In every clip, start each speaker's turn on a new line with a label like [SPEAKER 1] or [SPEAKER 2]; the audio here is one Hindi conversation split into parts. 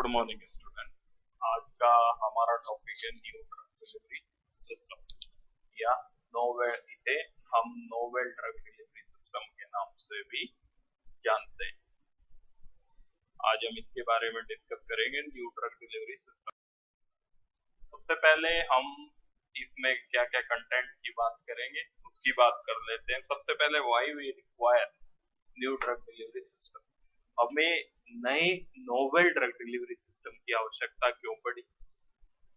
[SPEAKER 1] Morning student. आज का हमारा टॉपिक है न्यू ड्रग डिलीवरी सिस्टम या नोवेल, इसे हम नोवेल ड्रग डिलीवरी सिस्टम के नाम से भी जानते हैं। आज हम इसके बारे में डिस्कस करेंगे न्यू ड्रग डिलीवरी सिस्टम। सबसे पहले हम इसमें क्या क्या कंटेंट की बात करेंगे उसकी बात कर लेते हैं। सबसे पहले why we require new drug delivery system, हमें नए नोवेल ड्रग डिलीवरी सिस्टम की आवश्यकता क्यों पड़ी।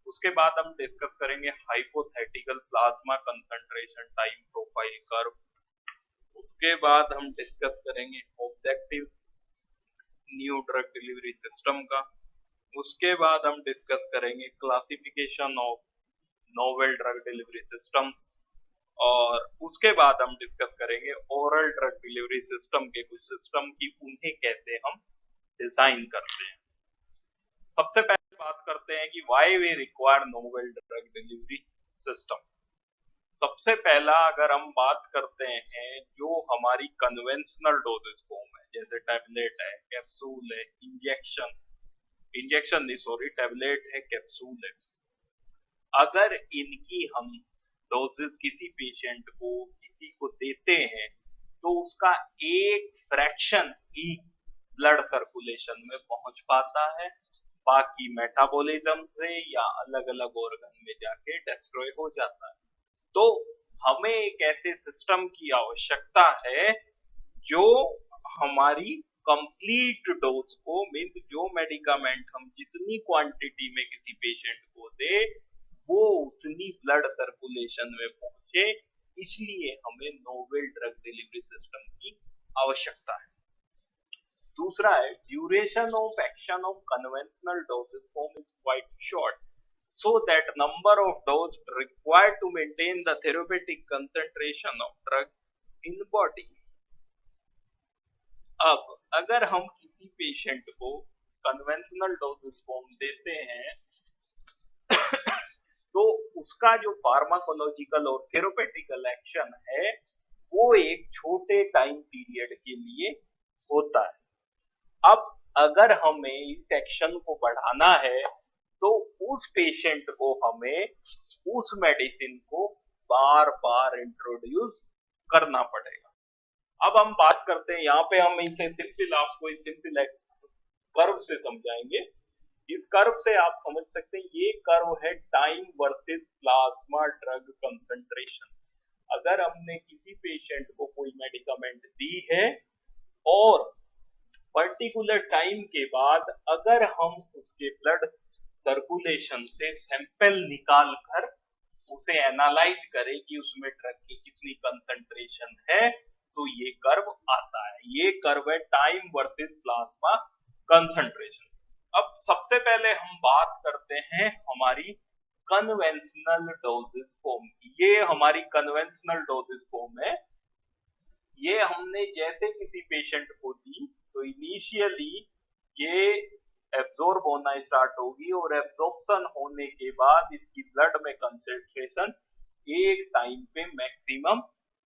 [SPEAKER 1] उसके बाद हम डिस्कस करेंगे hypothetical plasma concentration time profile curve. उसके बाद हम डिस्कस करेंगे objective new drug delivery system का। उसके बाद हम डिस्कस करेंगे classification of novel drug delivery systems, और उसके बाद हम डिस्कस करेंगे ओरल ड्रग डिलीवरी सिस्टम के कुछ सिस्टम की उन्हें कैसे हम डिजाइन करते हैं। सबसे पहले बात करते हैं कि why we require novel drug delivery system. सबसे पहला अगर हम बात करते हैं जो हमारी कन्वेंशनल डोजेज फॉर्म है, जैसे टैबलेट है, कैप्सूल है, इंजेक्शन नहीं सॉरी टैबलेट है, कैप्सूल है, अगर इनकी हम डोजेस किसी पेशेंट को किसी को देते हैं तो उसका एक फ्रैक्शन ही ब्लड सर्कुलेशन में पहुंच पाता है, बाकी मेटाबॉलिज्म से या अलग अलग ऑर्गन में जाके डिस्ट्रॉय हो जाता है। तो हमें एक ऐसे सिस्टम की आवश्यकता है जो हमारी कंप्लीट डोज को, मीन्स जो मेडिकामेंट हम जितनी क्वांटिटी में किसी पेशेंट को दे वो उतनी ब्लड सर्कुलेशन में पहुंचे, इसलिए हमें नोवेल ड्रग डिलीवरी सिस्टम की आवश्यकता है। दूसरा है duration of action of conventional doses form is quite short, so that number of dose required to maintain the therapeutic concentration of drug in body। अब अगर हम किसी पेशेंट को कन्वेंशनल डोजेज फॉर्म देते हैं तो उसका जो फार्माकोलॉजिकल और थेरेपेटिकल एक्शन है वो एक छोटे टाइम पीरियड के लिए होता है। अब अगर हमें इस एक्शन को बढ़ाना है तो उस पेशेंट को हमें उस मेडिसिन को बार बार इंट्रोड्यूस करना पड़ेगा। अब हम बात करते हैं, यहाँ पे हम इसे सिंपल आपको सिंपल कर्व से समझाएंगे। इस कर्व से आप समझ सकते हैं ये कर्व है time versus plasma drug concentration. अगर हमने किसी पेशेंट को कोई मेडिकामेंट दी है और पर्टिकुलर टाइम के बाद अगर हम उसके ब्लड सर्कुलेशन से सैंपल निकाल कर उसे एनालाइज करें कि उसमें ड्रग की कितनी कंसंट्रेशन है तो ये कर्व आता है। ये कर्व है टाइम वर्सेस प्लाज्मा कंसंट्रेशन। अब सबसे पहले हम बात करते हैं हमारी कन्वेंशनल डोजेज फॉर्म की। ये हमारी कन्वेंशनल डोजेज फॉर्म है। ये हमने जैसे किसी पेशेंट को दी तो इनिशियली ये एब्जॉर्ब होना स्टार्ट होगी और एब्जॉर्प्शन होने के बाद इसकी ब्लड में कंसंट्रेशन एक टाइम पे मैक्सिमम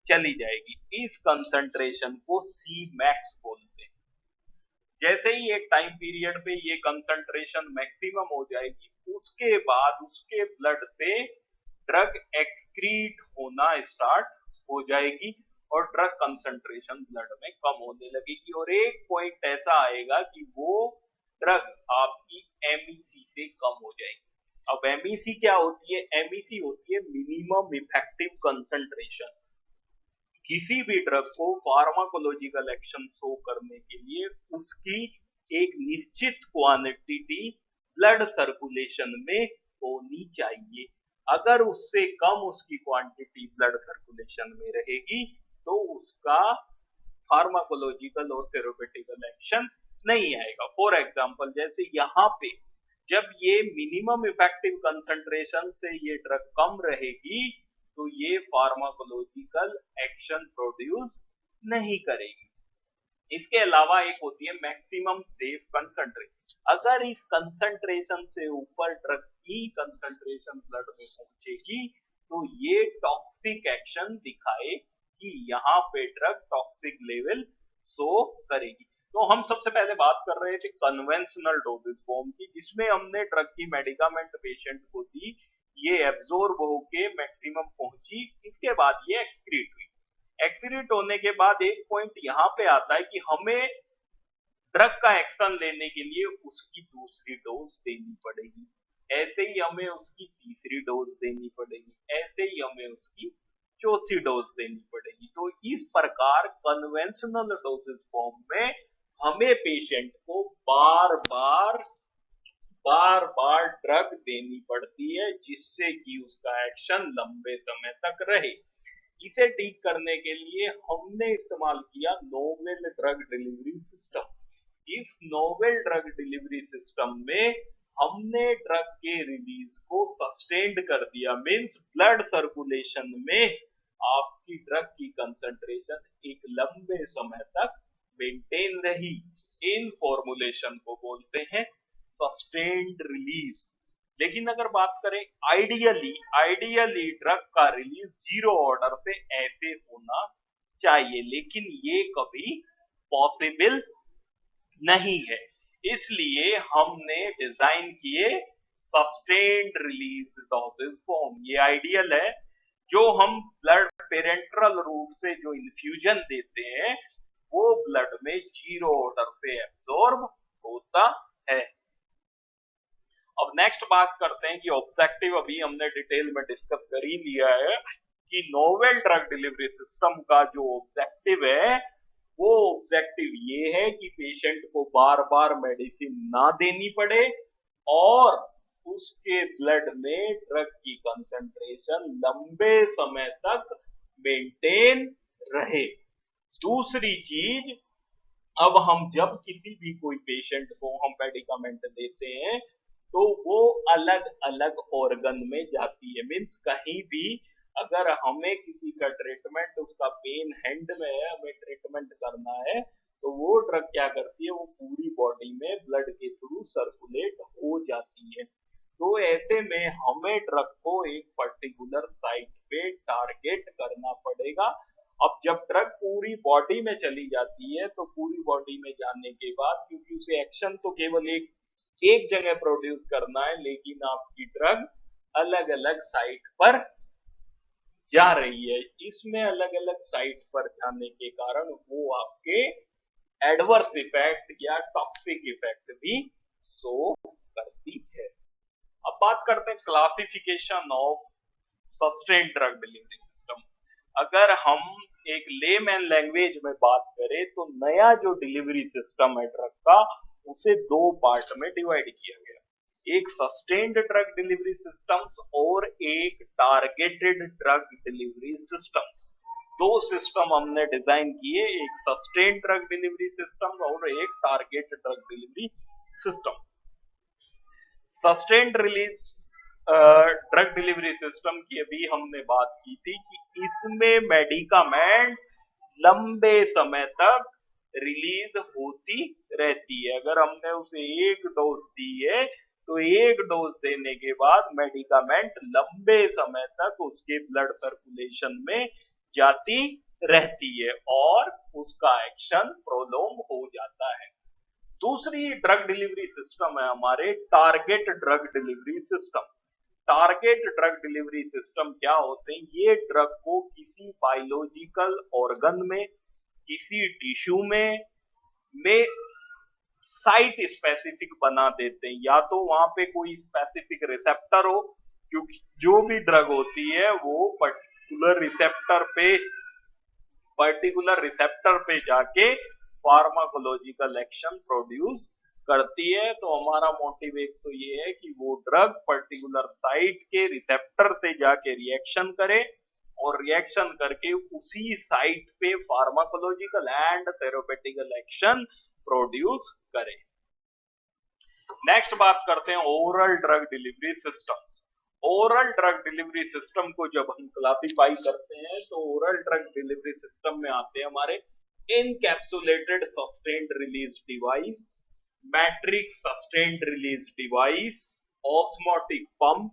[SPEAKER 1] चली जाएगी। इस कंसंट्रेशन को सी मैक्स बोलते हैं। जैसे ही एक टाइम पीरियड पे ये कंसंट्रेशन मैक्सिमम हो जाएगी उसके बाद उसके ब्लड से ड्रग एक्सक्रीट होना स्टार्ट हो जाएगी और ड्रग कंसंट्रेशन ब्लड में कम होने लगेगी और एक पॉइंट ऐसा आएगा कि वो ड्रग आपकी एमईसी से कम हो जाएगी। अब एमईसी क्या होती है? एमईसी होती है मिनिमम इफेक्टिव कंसंट्रेशन। किसी भी ड्रग को फार्माकोलॉजिकल एक्शन शो करने के लिए उसकी एक निश्चित क्वांटिटी ब्लड सर्कुलेशन में होनी चाहिए। अगर उससे कम उसकी क्वांटिटी ब्लड सर्कुलेशन में रहेगी तो उसका फार्माकोलॉजिकल और थेरेपेटिकल एक्शन नहीं आएगा। फॉर एग्जांपल जैसे यहाँ पे जब ये मिनिमम इफेक्टिव कंसंट्रेशन से ये ड्रग कम रहेगी तो ये फार्माकोलॉजिकल एक्शन प्रोड्यूस नहीं करेगी। इसके अलावा एक होती है मैक्सिमम सेफ कंसंट्रेशन। अगर इस कंसंट्रेशन से ऊपर ड्रग की कंसंट्रेशन ब्लड में पहुंचेगी तो ये टॉक्सिक एक्शन दिखाए कि यहाँ पे ड्रग टॉक्सिक लेवल शो करेगी। तो हम सबसे पहले बात कर रहे थे कन्वेंशनल डोजेज फॉर्म की, जिसमें हमने ड्रग की मेडिकामेंट पेशेंट को दी, ये एब्जॉर्ब होके मैक्सिमम पहुंची, इसके बाद ये एक्सक्रीट हुई। एक्सक्रीट होने के बाद एक पॉइंट यहाँ पे आता है कि हमें ड्रग का एक्शन लेने के लिए उसकी दूसरी डोज देनी पड़ेगी, ऐसे ही हमें उसकी तीसरी डोज देनी पड़ेगी, ऐसे ही हमें उसकी चौथी डोज देनी पड़ेगी। तो इस प्रकार कन्वेंशनल डोजेज फॉर्म में हमें पेशेंट को बार बार ड्रग देनी पड़ती है, जिससे कि उसका एक्शन लंबे समय तक रहे। इसे ठीक करने के लिए हमने इस्तेमाल किया नोवेल ड्रग डिलीवरी सिस्टम। इस नोवेल ड्रग डिलीवरी सिस्टम में हमने ड्रग के रिलीज को सस्टेन्ड कर दिया, मींस ब्लड सर्कुलेशन में आपकी ड्रग की कंसंट्रेशन एक लंबे समय तक मेंटेन रही। इन फॉर्मुलेशन को बोलते हैं सस्टेन्ड रिलीज। लेकिन अगर बात करें आइडियली ड्रग का रिलीज जीरो ऑर्डर से ऐसे होना चाहिए, लेकिन ये कभी पॉसिबल नहीं है। इसलिए हमने डिजाइन किए सस्टेन्ड रिलीज डोजेज फॉर्म। ये आइडियल है। जो हम ब्लड पेरेंट्रल रूट से जो इन्फ्यूजन देते हैं वो ब्लड में जीरो ऑर्डर से एब्जॉर्ब होता है। अब नेक्स्ट बात करते हैं कि ऑब्जेक्टिव अभी हमने डिटेल में डिस्कस कर ही लिया है कि नोवेल ड्रग डिलीवरी सिस्टम का जो ऑब्जेक्टिव है वो ऑब्जेक्टिव ये है कि पेशेंट को बार बार मेडिसिन ना देनी पड़े और उसके ब्लड में ड्रग की कंसंट्रेशन लंबे समय तक मेंटेन रहे। दूसरी चीज, अब हम जब किसी भी कोई पेशेंट को हम मेडिकामेंट देते हैं तो वो अलग अलग ऑर्गन में जाती है, मीन्स कहीं भी अगर हमें किसी का ट्रीटमेंट, उसका पेन हैंड में है, हमें ट्रीटमेंट करना है, तो वो ड्रग क्या करती है, वो पूरी बॉडी में ब्लड के थ्रू सर्कुलेट हो जाती है। तो ऐसे में हमें ड्रग को एक पर्टिकुलर साइट पे टारगेट करना पड़ेगा। अब जब ड्रग पूरी बॉडी में चली जाती है तो पूरी बॉडी में जाने के बाद, क्योंकि उसे एक्शन तो केवल एक जगह प्रोड्यूस करना है, लेकिन आपकी ड्रग अलग अलग साइट पर जा रही है, इसमें अलग अलग साइट पर जाने के कारण वो आपके एडवर्स इफेक्ट या टॉक्सिक इफेक्ट भी शो करती है। अब बात करते हैं classification of sustained drug delivery system. अगर हम एक लेमैन लैंग्वेज में बात करें तो नया जो डिलीवरी सिस्टम है ड्रग का, उसे दो पार्ट में डिवाइड किया गया, एक सस्टेन्ड ड्रग डिलीवरी सिस्टम्स और एक टारगेटेड ड्रग डिलीवरी सिस्टम्स। दो सिस्टम हमने डिजाइन किए, एक सस्टेन्ड ड्रग डिलीवरी सिस्टम और एक targeted drug delivery system. Sustained release drug delivery system की अभी हमने बात की थी कि इसमें मेडिकामेंट लंबे समय तक रिलीज होती रहती है। अगर हमने उसे एक डोज दी है तो एक डोज देने के बाद मेडिकामेंट लंबे समय तक उसके ब्लड सर्कुलेशन में जाती रहती है और उसका एक्शन प्रोलॉन्ग हो जाता है। दूसरी ड्रग डिलीवरी सिस्टम है हमारे target drug delivery system. Target drug delivery system क्या होते हैं, ये ड्रग को किसी बायोलॉजिकल ऑर्गन में, किसी टिश्यू में साइट स्पेसिफिक बना देते हैं, या तो वहां पे कोई स्पेसिफिक रिसेप्टर हो, क्योंकि जो भी ड्रग होती है वो पर्टिकुलर रिसेप्टर पे जाके फार्माकोलॉजिकल एक्शन प्रोड्यूस करती है। तो हमारा मोटिव एक तो ये है कि वो ड्रग पर्टिकुलर साइट के रिसेप्टर से जाके रिएक्शन करे और रिएक्शन करके उसी साइट पे फार्माकोलॉजिकल एंड थेरेपेटिकल एक्शन प्रोड्यूस करे। नेक्स्ट बात करते हैं oral drug delivery systems. Oral drug delivery system को जब हम क्लासिफाई करते हैं तो ओरल ड्रग डिलीवरी सिस्टम में आते हैं हमारे encapsulated sustained release device, matrix sustained release device, osmotic pump,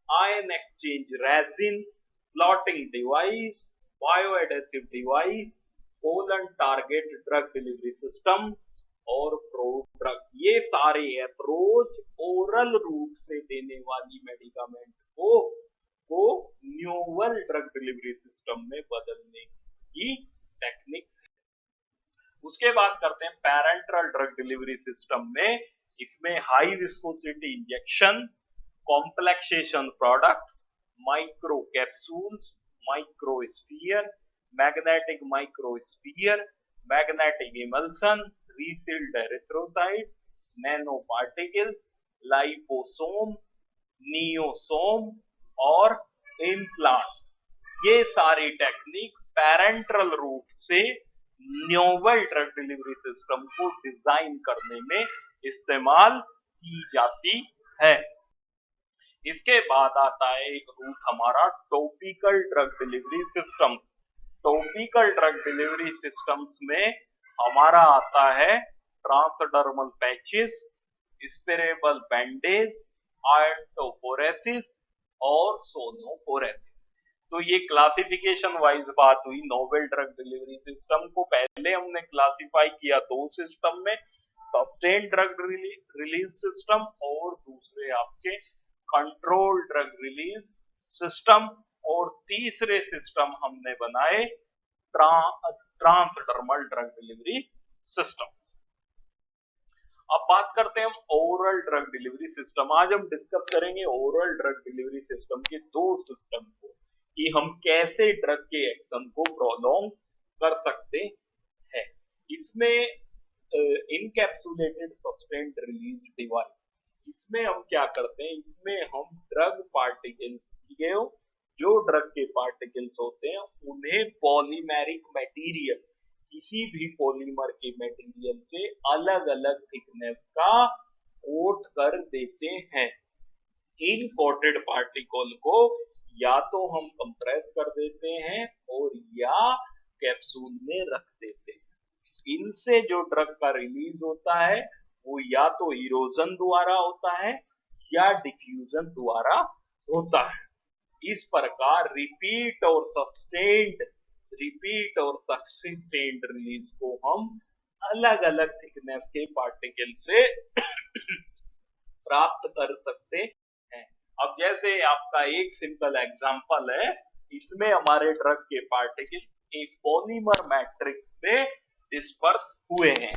[SPEAKER 1] ion exchange resin, floating device, bioadhesive device, colon target drug delivery system, और प्रोड्रग, ये सारे अप्रोच ओरल रूट से देने वाली मेडिकामेंट को न्यूअल ड्रग डिलीवरी सिस्टम में बदलने की टेक्निक्स है। उसके बाद करते हैं पैरेंटरल ड्रग डिलीवरी सिस्टम में। इसमें high viscosity injection, complexation products, micro capsules, microsphere, magnetic microsphere, magnetic emulsion, refilled erythrocyte, nano particles, liposome, niosome और इम्प्लांट, ये सारी टेक्निक पैरेंटरल रूट से न्यूअल ड्रग डिलीवरी सिस्टम को डिजाइन करने में इस्तेमाल की जाती है। इसके बाद आता है एक रूट हमारा topical drug delivery systems. Topical drug delivery systems में हमारा आता है ट्रांसडर्मल पैचेस, स्पिरेबल बैंडेज, आर्टोपोरेसिस और सोनोपोरेसिस। तो ये क्लासिफिकेशन वाइज बात हुई नोवेल ड्रग डिलीवरी सिस्टम को। पहले हमने क्लासिफाई किया दो सिस्टम में, सस्टेन ड्रग रिलीज सिस्टम और दूसरे आपके कंट्रोल ड्रग रिलीज सिस्टम, और तीसरे सिस्टम हमने बनाए ट्रांसडर्मल ड्रग डिलीवरी सिस्टम। अब बात करते हैं हम ओरल ड्रग डिलीवरी सिस्टम। आज हम डिस्कस करेंगे ओरल ड्रग डिलीवरी सिस्टम के दो सिस्टम को, कि हम कैसे ड्रग के एक्शन को प्रोलॉन्ग कर सकते हैं। इसमें इनकैप्सुलेटेड सस्टेन्ड रिलीज डिवाइस, इसमें हम क्या करते हैं, इसमें हम ड्रग पार्टिकल्स के जो ड्रग के पार्टिकल्स होते हैं उन्हें पॉलीमेरिक मटेरियल, किसी भी पॉलीमर के मटेरियल से अलग अलग थिकनेस का कोट कर देते हैं। इन कोटेड पार्टिकल को या तो हम कंप्रेस कर देते हैं और या कैप्सूल में रख देते हैं। इनसे जो ड्रग का रिलीज होता है वो या तो इरोजन द्वारा होता है या डिफ्यूजन द्वारा होता है। इस प्रकार रिपीट और सस्टेन्ड रिलीज को हम अलग अलग थिकनेस के पार्टिकल से प्राप्त कर सकते हैं। अब जैसे आपका एक सिंपल एग्जांपल है, इसमें हमारे ड्रग के पार्टिकल एक पॉलीमर मैट्रिक्स पे डिस्पर्स हुए हैं।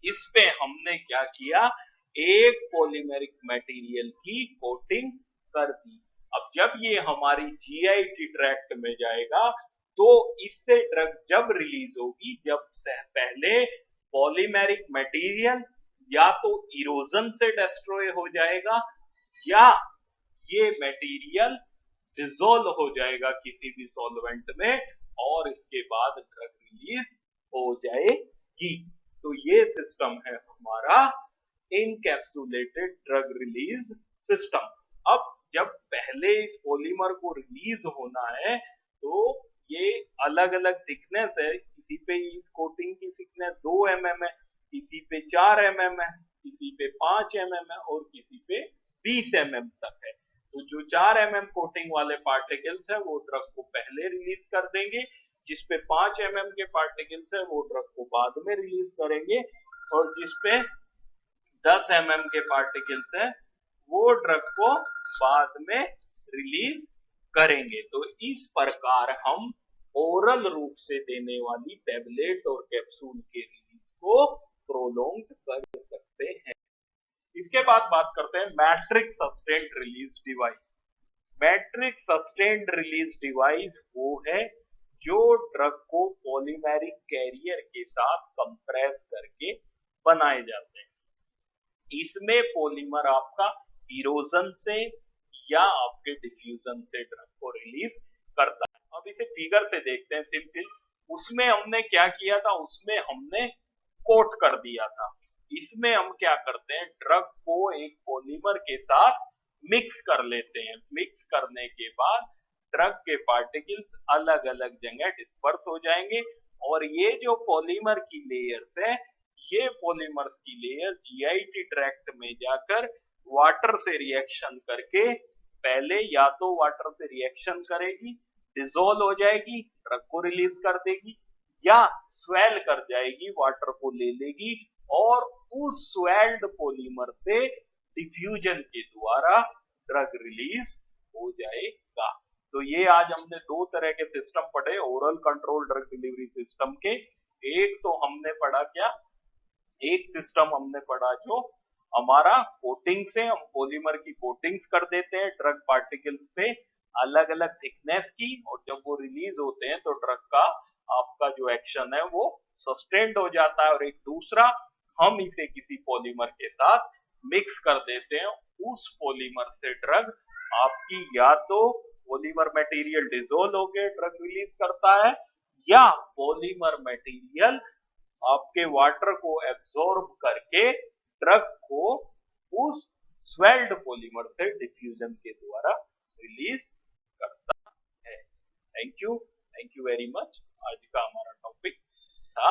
[SPEAKER 1] इस पे हमने क्या किया, एक पॉलीमेरिक मटेरियल की कोटिंग कर दी। अब जब ये हमारी जीआईटी ट्रैक्ट में जाएगा तो इससे ड्रग जब रिलीज होगी, जब पहले पॉलीमेरिक मटेरियल या तो इरोजन से डिस्ट्रॉय हो जाएगा या ये मटेरियल डिसॉल्व हो जाएगा किसी भी सॉल्वेंट में, और इसके बाद ड्रग रिलीज हो जाएगी। तो ये सिस्टम है हमारा इनकैप्सुलेटेड ड्रग रिलीज सिस्टम। अब जब पहले इस पॉलीमर को रिलीज होना है तो ये अलग अलग थिकनेस है, किसी पे इस कोटिंग की थिकनेस 2 mm है, किसी पे 4 mm है, किसी पे 5 mm है और किसी पे 20 mm तक है। तो जो 4 mm कोटिंग वाले पार्टिकल्स है वो ड्रग को पहले रिलीज कर देंगे, जिस पे 5 mm के पार्टिकल्स है वो ड्रग को बाद में रिलीज करेंगे, और जिस पे 10 mm के पार्टिकल्स है वो ड्रग को बाद में रिलीज करेंगे। तो इस प्रकार हम ओरल रूप से देने वाली टेबलेट और कैप्सूल के रिलीज को प्रोलॉन्ग कर सकते हैं। इसके बाद बात करते हैं matrix sustained release device. Matrix sustained release device वो है जो ड्रग को पॉलीमेरिक कैरियर के साथ कंप्रेस करके बनाए जाते हैं। इसमें पॉलीमर आपका इरोजन से या आपके डिफ्यूजन से ड्रग को रिलीज करता है। अब इसे फिगर से देखते हैं सिंपल। उसमें हमने क्या किया था, उसमें हमने कोट कर दिया था। इसमें हम क्या करते हैं, ड्रग को एक पॉलीमर के साथ मिक्स कर लेते हैं। मिक्स करने के बाद ड्रग के पार्टिकल्स अलग अलग जगह डिस्पर्स हो जाएंगे, और ये जो पॉलीमर की लेयर्स है, ये पॉलीमर्स की लेयर जीआईटी ट्रैक्ट में जाकर वाटर से रिएक्शन करके, पहले या तो वाटर से रिएक्शन करेगी, डिसॉल्व हो जाएगी, ड्रग को रिलीज कर देगी, या स्वेल कर जाएगी, वाटर को ले लेगी और उस स्वेल्ड पॉलीमर से डिफ्यूजन के द्वारा ड्रग रिलीज हो जाएगा। तो ये आज हमने दो तरह के सिस्टम पढ़े oral control drug delivery system के। एक तो हमने पढ़ा क्या, एक सिस्टम हमने पढ़ा जो हमारा कोटिंग से हम पॉलीमर की कोटिंग्स कर देते हैं ड्रग पार्टिकल्स पे अलग अलग थिकनेस की, और जब वो रिलीज होते हैं तो ड्रग का आपका जो एक्शन है वो सस्टेन्ड हो जाता है। और एक दूसरा, हम इसे किसी पॉलीमर के साथ मिक्स कर देते हैं, उस पॉलीमर से ड्रग आपकी या तो पॉलीमर मटेरियल डिसोल्व होके ड्रग रिलीज करता है, या पॉलीमर मटेरियल आपके वाटर को एब्सॉर्ब करके ड्रग को उस स्वेल्ड पॉलीमर से डिफ्यूजन के द्वारा रिलीज करता है। Thank you very much. आज का हमारा टॉपिक था